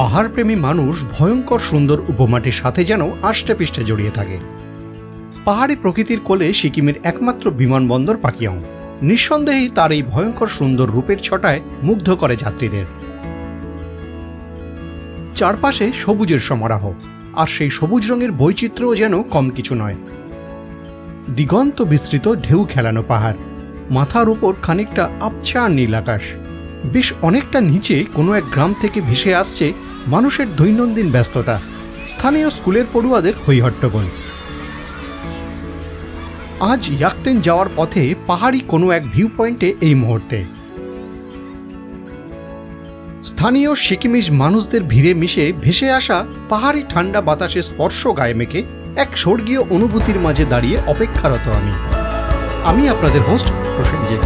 পাহাড়প্রেমী মানুষ ভয়ঙ্কর সুন্দর উপমাটির সাথে যেন আষ্টেপৃষ্ঠে জড়িয়ে থাকে। পাহাড়ি প্রকৃতির কোলে সিকিমের একমাত্র বিমানবন্দর পাকিয়ং নিঃসন্দেহেই তার এই ভয়ঙ্কর সুন্দর রূপের ছটায় মুগ্ধ করে যাত্রীদের। চারপাশে সবুজের সমারোহ, আর সেই সবুজ রঙের বৈচিত্র্যও যেন কম কিছু নয়। দিগন্ত বিস্তৃত ঢেউ খেলানো পাহাড়, মাথার উপর খানিকটা আবছা নীল আকাশ। বেশ অনেকটা নিচে কোনো এক গ্রাম থেকে ভেসে আসছে মানুষের দৈনন্দিন ব্যস্ততা, স্থানীয় স্কুলের পড়ুয়াদের হইহট্টগোল। আজ ইয়াকতেন যাওয়ার পথে পাহাড়ি কোনো এক ভিউ পয়েন্টে এই মুহূর্তে স্থানীয় সিকিমিজ মানুষদের ভিড়ে মিশে ভেসে আসা পাহাড়ি ঠান্ডা বাতাসের স্পর্শ গায়ে মেখে এক স্বর্গীয় অনুভূতির মাঝে দাঁড়িয়ে অপেক্ষারত আমি আপনাদের হোস্ট প্রসেনজিৎ।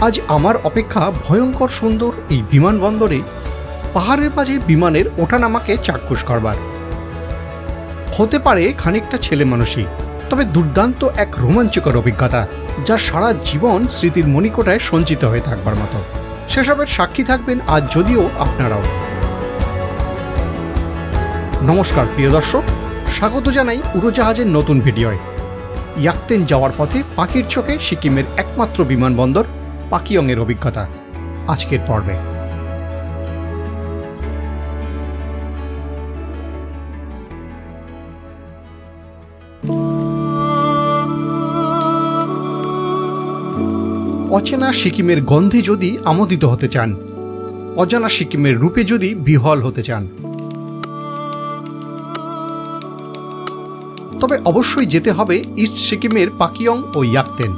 আজ আমার অপেক্ষা ভয়ঙ্কর সুন্দর এই বিমানবন্দরে পাহাড়ের মাঝে বিমানের ওঠানামাকে চাক্ষুষ করবার। হতে পারে খানিকটা ছেলে মানুষই, তবে দুর্দান্ত এক রোমাঞ্চকর অভিজ্ঞতা, যা সারা জীবন স্মৃতির মণিকোটায় সঞ্চিত হয়ে থাকবার মতো। সেসবের সাক্ষী থাকবেন আজ যদিও আপনারাও। নমস্কার প্রিয় দর্শক, স্বাগত জানাই উড়োজাহাজের নতুন ভিডিওয়। ইয়াকতেন যাওয়ার পথে পাখির চোখে সিকিমের একমাত্র বিমানবন্দর পাকিয়ংয়ের অভিজ্ঞতা আজকের পর্বে। অচেনা সিকিমের গন্ধে যদি আমোদিত হতে চান, অজানা সিকিমের রূপে যদি বিহ্বল হতে চান, তবে অবশ্যই যেতে হবে ইস্ট সিকিমের পাকিয়ং ও ইয়াকতেন।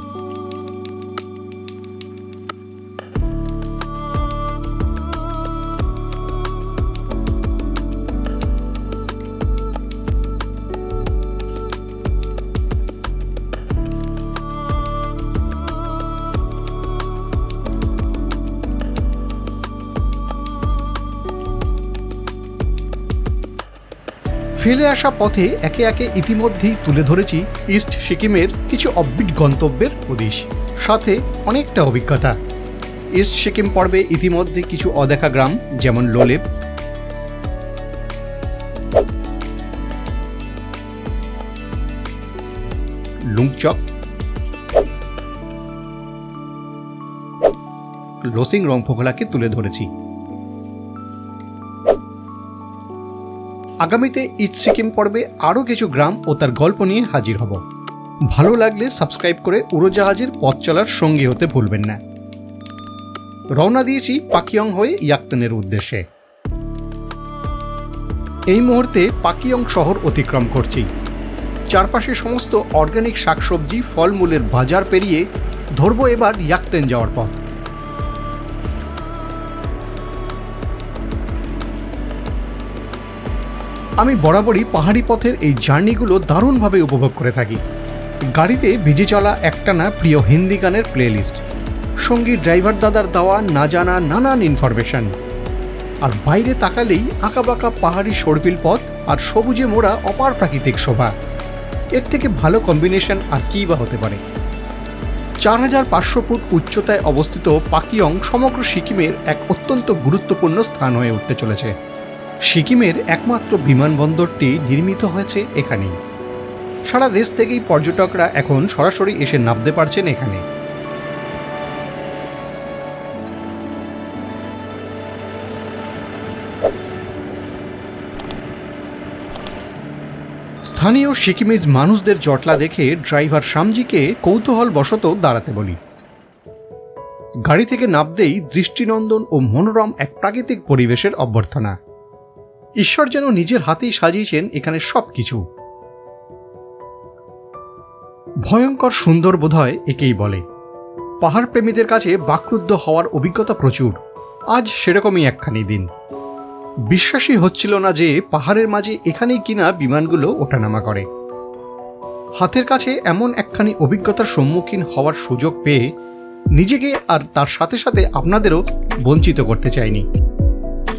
ফেলে আসা পথে একে একে ইতিমধ্যেই তুলে ধরেছি ইস্ট সিকিমের কিছু অব্বিট গন্তব্যের হদিশ, সাথে অনেকটা অভিজ্ঞতা। ইস্ট সিকিম পর্বে ইতিমধ্যে কিছু অদেখা গ্রাম যেমন লোলেপ, লুংচক, লোসিং রংফোখলাকে তুলে ধরেছি। আগামীতে ইস্ট সিকিম পর্বে আরও কিছু গ্রাম ও তার গল্প নিয়ে হাজির হব। ভালো লাগলে সাবস্ক্রাইব করে উড়োজাহাজের পথ চলার সঙ্গী হতে ভুলবেন না। রওনা দিয়েছি পাকিয়ং হয়ে ইয়াকতেনের উদ্দেশ্যে। এই মুহূর্তে পাকিয়ং শহর অতিক্রম করছি। চারপাশে সমস্ত অর্গানিক শাকসবজি ফলমূলের বাজার পেরিয়ে ধরব এবার ইয়াকতেন যাওয়ার পথ। আমি বরাবরই পাহাড়ি পথের এই জার্নিগুলো দারুণভাবে উপভোগ করে থাকি। গাড়িতে ভিজে চলা একটানা প্রিয় হিন্দি গানের প্লেলিস্ট, সঙ্গী ড্রাইভার দাদার দেওয়া না জানা নানান ইনফরমেশন, আর বাইরে তাকালেই আঁকাবাঁকা পাহাড়ি সর্পিল পথ আর সবুজে মোড়া অপার প্রাকৃতিক শোভা। এর থেকে ভালো কম্বিনেশন আর কী বা হতে পারে। 4500 ফুট উচ্চতায় অবস্থিত পাকিয়ং সমগ্র সিকিমের এক অত্যন্ত গুরুত্বপূর্ণ স্থান হয়ে উঠতে চলেছে। সিকিমের একমাত্র বিমানবন্দরটি নির্মিত হয়েছে এখানেই। সারা দেশ থেকেই পর্যটকরা এখন সরাসরি এসে নামতে পারছেন এখানে। স্থানীয় সিকিমিজ মানুষদের জটলা দেখে ড্রাইভার শামজিকে কৌতূহলবশত দাঁড়াতে বলি। গাড়ি থেকে নামতেই দৃষ্টিনন্দন ও মনোরম এক প্রাকৃতিক পরিবেশের অভ্যর্থনা। ঈশ্বর যেন নিজের হাতেই সাজিয়েছেন এখানে সব কিছু। ভয়ঙ্কর সুন্দর বোধহয় একেই বলে। পাহাড় প্রেমীদের কাছে বাকরুদ্ধ হওয়ার অভিজ্ঞতা প্রচুর। আজ সেরকমই একখানি দিন। বিশ্বাসই হচ্ছিল না যে পাহাড়ের মাঝে এখানেই কিনা বিমানগুলো ওঠানামা করে। হাতের কাছে এমন একখানি অভিজ্ঞতার সম্মুখীন হওয়ার সুযোগ পেয়ে নিজেকে আর তার সাথে সাথে আপনাদেরও বঞ্চিত করতে চাইনি।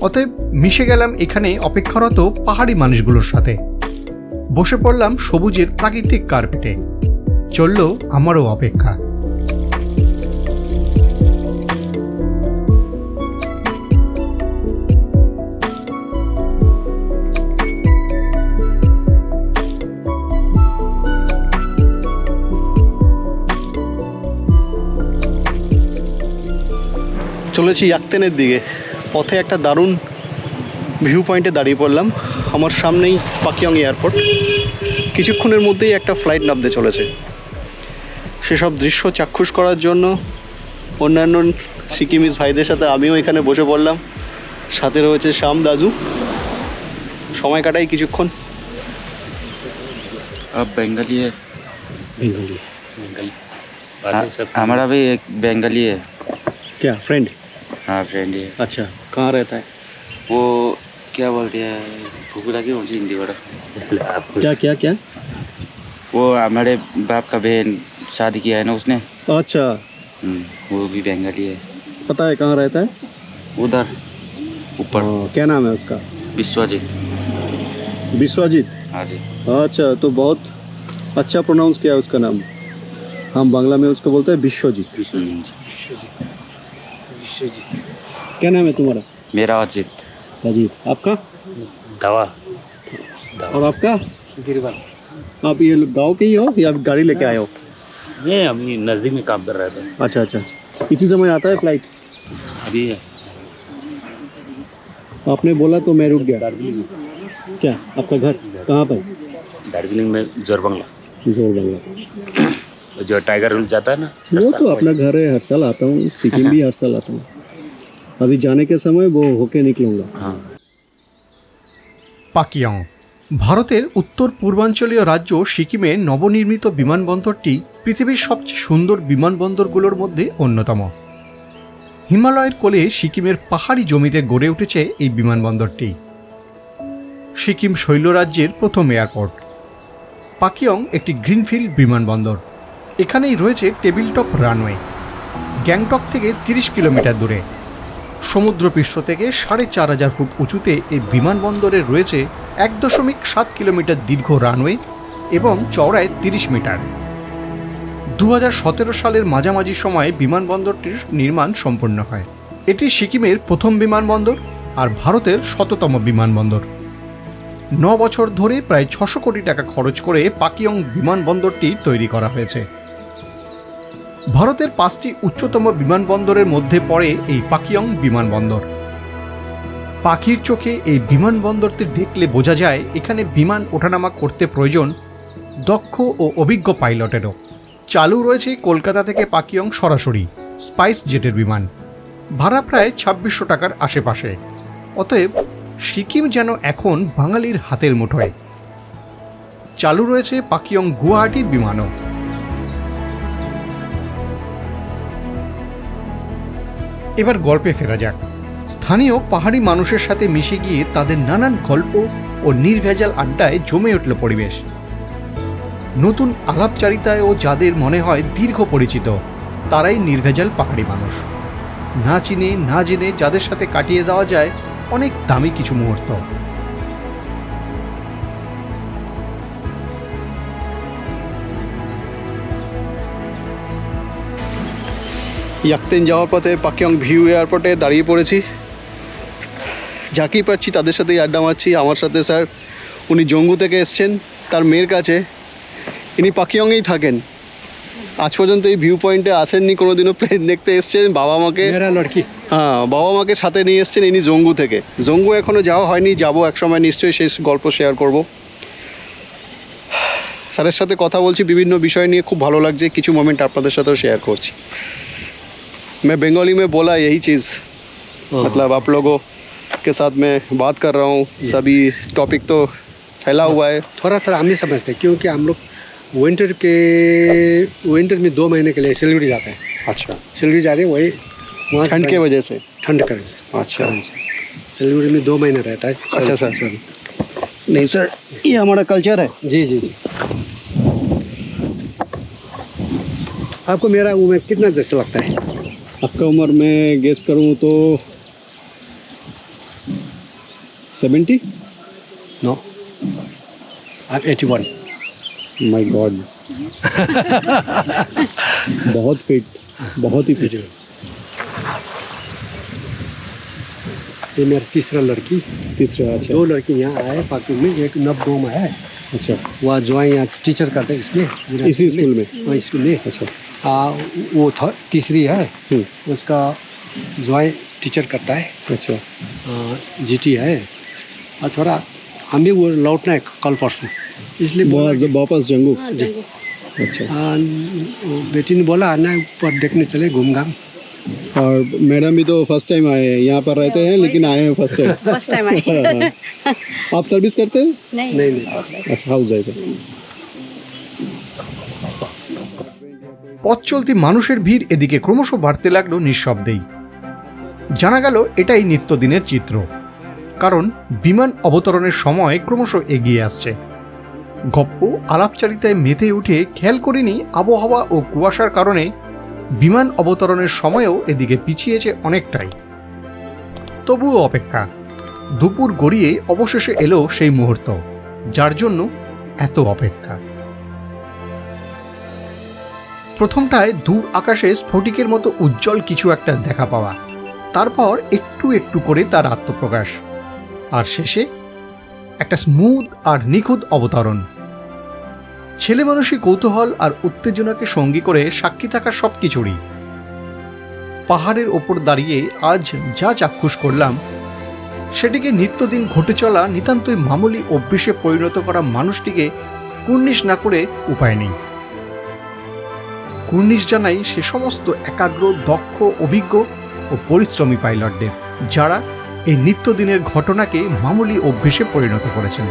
অতএব মিশে গেলাম এখানে অপেক্ষারত পাহাড়ি মানুষগুলোর সাথে। বসে পড়লাম সবুজের প্রাকৃতিক কার্পেটে। চলল আমারও অপেক্ষা। চলেছি ইয়াকতেনের দিকে। পথে একটা দারুণ ভিউ পয়েন্টে দাঁড়িয়ে পড়লাম। আমার সামনেই পাকিয়ং এয়ারপোর্ট। কিছুক্ষণের মধ্যেই একটা ফ্লাইট নামতে চলেছে। সেসব দৃশ্য চাক্ষুষ করার জন্য অন্যান্য সিকিমিজ ভাইদের সাথে আমিও এখানে বসে পড়লাম। সাথে রয়েছে শ্যাম দাজু। সময় কাটাই কিছুক্ষণ। अब बंगाली है। बेंगोली हमारा भी एक बंगाली है। क्या फ्रेंड? हाँ फ्रेंड है। अच्छा, कहाँ रहता है? वो क्या बोलते हैं फुकुला की कौन सी हिंदी वर्ड? क्या क्या क्या? वो हमारे बाप का बहन शादी किया है ना उसने। अच्छा, वो भी बंगाली है। पता है कहाँ रहता है? उधर ऊपर। क्या नाम है उसका? विश्वजीत। विश्वजीत। हाँ जी। अच्छा, तो बहुत अच्छा प्रोनाउंस किया है उसका नाम। हम बांग्ला में उसको बोलते हैं विश्वजीत। क्या नाम है तुम्हारा? मेरा अजित। अजीत। आपका? दवा। और आपका? गिरवाल। आप ये गांव के ही हो या गाड़ी लेके आए हो? ये अभी नज़दीक में काम कर रहा था। अच्छा अच्छा अच्छा। इसी समय आता है फ्लाइट? अभी आपने बोला तो मैं रुक गया। दार्जिलिंग क्या आपका घर कहाँ पर? दार्जिलिंग में जोरबंगला जोर बंगला। जो टाइगर हिल जाता है ना वो रास्ता, तो अपना घर है, हर साल आता हूँ। सिक्किम भी हर साल आता हूँ। अभी जाने के समय वो होके निकलूंगा। हाँ। পাকিয়ং ভারতের উত্তর পূর্বাঞ্চলীয় রাজ্য সিকিমের নবনির্মিত বিমানবন্দরটি পৃথিবীর সবচেয়ে সুন্দর বিমানবন্দরগুলোর মধ্যে অন্যতম। হিমালয়ের কোলে সিকিমের পাহাড়ি জমিতে গড়ে উঠেছে এই বিমানবন্দরটি। সিকিম শৈলরাজ্যের প্রথম এয়ারপোর্ট। পাকিয়ং একটি গ্রিনফিল্ড বিমানবন্দর। এখানেই রয়েছে টেবিল টপ রানওয়ে। গ্যাংটক থেকে 30 কিলোমিটার দূরে। সমুদ্রপৃষ্ঠ থেকে 4,500 ফুট উঁচুতে এই বিমানবন্দরে রয়েছে 1.7 কিলোমিটার দীর্ঘ রানওয়ে এবং চওড়ায় 30 মিটার। 2017 সালের মাঝামাঝি সময়ে বিমানবন্দরটির নির্মাণ সম্পন্ন হয়। এটি সিকিমের প্রথম বিমানবন্দর আর ভারতের 100তম বিমানবন্দর। 9 বছর ধরে প্রায় 600 কোটি টাকা খরচ করে পাকিয়ং বিমানবন্দরটি তৈরি করা হয়েছে। ভারতের 5টি উচ্চতম বিমানবন্দরের মধ্যে পড়ে এই পাকিয়ং বিমানবন্দর। পাখির চোখে এই বিমানবন্দরটি দেখলে বোঝা যায় এখানে বিমান ওঠানামা করতে প্রয়োজন দক্ষ ও অভিজ্ঞ পাইলটেরও। চালু রয়েছে কলকাতা থেকে পাকিয়ং সরাসরি স্পাইস জেটের বিমান। ভাড়া প্রায় 2600 টাকার আশেপাশে। অতএব সিকিম যেন এখন বাঙালির হাতের মুঠোয়। চালু রয়েছে পাকিয়ং গুয়াহাটি বিমানও। এবার গল্পে ফেরা যাক। স্থানীয় পাহাড়ি মানুষের সাথে মিশে গিয়ে তাদের নানান গল্প ও নির্ভেজাল আড্ডায় জমে উঠল পরিবেশ। নতুন আলাপচারিতায় ও যাদের মনে হয় দীর্ঘ পরিচিত তারাই নির্ভেজাল পাহাড়ি মানুষ। না চিনে না জেনে যাদের সাথে কাটিয়ে দেওয়া যায় অনেক দামি কিছু মুহূর্ত। ইয়াকতেন যাওয়ার পথে পাকিয়ং ভিউ এয়ারপোর্টে দাঁড়িয়ে পড়েছি। যাকেই পাচ্ছি তাদের সাথেই আড্ডা মারছি। আমার সাথে স্যার, উনি জঙ্গু থেকে এসছেন তার মেয়ের কাছে। ইনি পাকিয়ংয়েই থাকেন। আজ পর্যন্ত এই ভিউ পয়েন্টে আসেননি কোনোদিনও, প্লেন দেখতে এসছেন। বাবা মাকে বাবা মাকে সাথে নিয়ে এসছেন। ইনি জঙ্গু থেকে। জঙ্গু এখনও যাওয়া হয়নি, যাবো একসময় নিশ্চয়ই, শেষ গল্প শেয়ার করব। স্যারের সাথে কথা বলছি বিভিন্ন বিষয় নিয়ে, খুব ভালো লাগছে। কিছু মোমেন্ট আপনাদের সাথেও শেয়ার करছি। मैं बंगाली में बोला यही चीज़, मतलब आप लोगों के साथ मैं बात कर रहा हूँ। सभी टॉपिक तो फैला हुआ है। थोड़ा थोड़ा हम नहीं समझते क्योंकि हम लोग विंटर में 2 महीने के लिए सिलगुड़ी जाते हैं। अच्छा, सिलगुड़ी जा रहे हैं, वही वहाँ ठंड के वजह से। ठंड कारण से। अच्छा, सिलगुड़ी में 2 महीने रहता है। अच्छा सर। नहीं सर, ये हमारा कल्चर है। जी जी जी। आपको मेरा उम्र कितना जैसे लगता है? आपका उम्र मैं गेस करूँ तो 70? नो, आप 81। माय गॉड, बहुत फिट, बहुत ही फिट। ये मेरा तीसरा लड़की। अच्छा। 2 लड़की यहाँ आए पाकिस्तान में, एक नवगांव में है। अच्छा, वह ज्वाइन यहाँ टीचर करते हैं इसमें, इसी स्कूल में। हाँ, स्कूल में। अच्छा, वो तीसरी है, उसका जॉय टीचर करता है, अच्छा जीटी है, और थोड़ा हमें वो लौटना है कल परसों, इसलिए बोला वापस जंगू जी। अच्छा वो बेटी ने बोला आना ऊपर देखने चले घूम घाम। और मैडम भी तो फर्स्ट टाइम आए हैं, यहाँ पर रहते हैं लेकिन आए हैं first time. First time I. आप सर्विस करते हैं? नहीं नहीं अच्छा हाउस वाइफ है। পথ চলতি মানুষের ভিড় এদিকে ক্রমশ বাড়তে লাগলো নিঃশব্দেই। জানা গেল এটাই নিত্যদিনের চিত্র, কারণ বিমান অবতরণের সময় ক্রমশ এগিয়ে আসছে। গপ্প আলাপচারিতায় মেতে উঠে খেয়াল করিনি আবহাওয়া ও কুয়াশার কারণে বিমান অবতরণের সময়ও এদিকে পিছিয়েছে অনেকটাই। তবুও অপেক্ষা, দুপুর গড়িয়ে অবশেষে এলো সেই মুহূর্ত যার জন্য এত অপেক্ষা। প্রথমটায় দূর আকাশে স্ফটিকের মতো উজ্জ্বল কিছু একটা দেখা পাওয়া, তারপর একটু একটু করে তার আত্মপ্রকাশ, আর শেষে একটা স্মুথ আর নিখুঁত অবতরণ। ছেলে মানুষই কৌতূহল আর উত্তেজনাকে সঙ্গী করে সাক্ষী থাকা সব কিছুরই। পাহাড়ের ওপর দাঁড়িয়ে আজ যা চাক্ষুষ করলাম সেটিকে নিত্যদিন ঘটে চলা নিতান্তই মামুলি অভ্যেসে পরিণত করা মানুষটিকে কুর্নিশ না করে উপায় নেই। কুর্নিশ জানাই সে সমস্ত একাগ্র, দক্ষ, অভিজ্ঞ ও পরিশ্রমী পাইলটদের, যারা এই নিত্যদিনের ঘটনাকে মামুলি অভ্যেসে পরিণত করেছেন।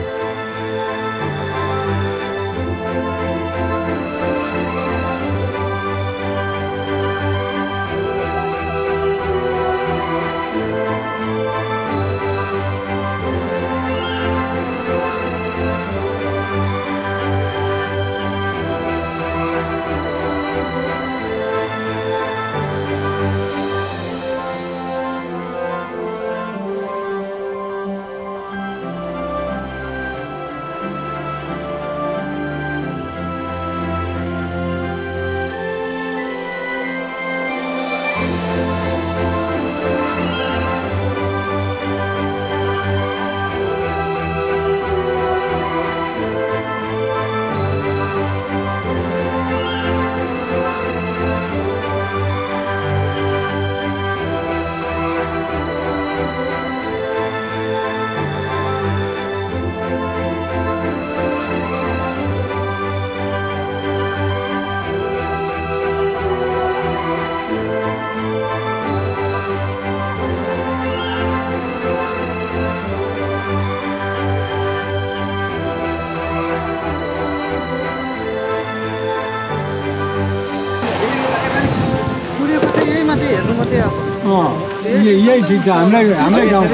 यही ठीक था, हमें गाँव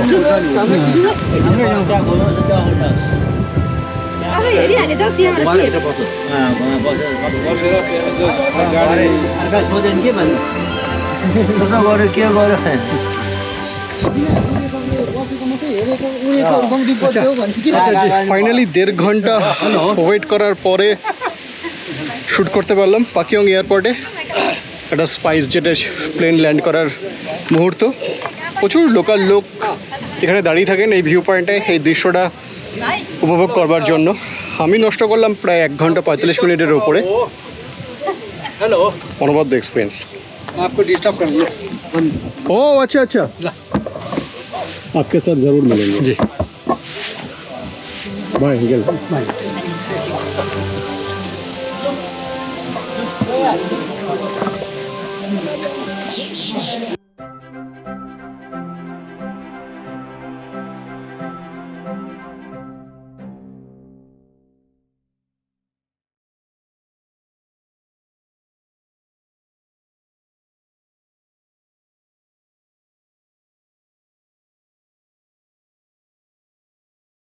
अब हेरिहाले त त्यहाँबाट ফাইনালি 1.5 ঘন্টা ওয়েট করার পরে শ্যুট করতে পারলাম পাকিয়ং এয়ারপোর্টে। একটা স্পাইস জেটের প্লেন ল্যান্ড করার মুহূর্ত। প্রচুর লোকাল লোক এখানে দাঁড়িয়ে থাকেন এই ভিউ পয়েন্টে এই দৃশ্যটা উপভোগ করবার জন্য। আমি নষ্ট করলাম প্রায় 1 ঘন্টা 45 মিনিটের উপরে। অনবদ্য এক্সপিরিয়েন্স। आपको डिस्टर्ब करेंगे। ও আচ্ছা আচ্ছা, आपके साथ जरूर मिलेंगे জি। Bye uncle. बाय।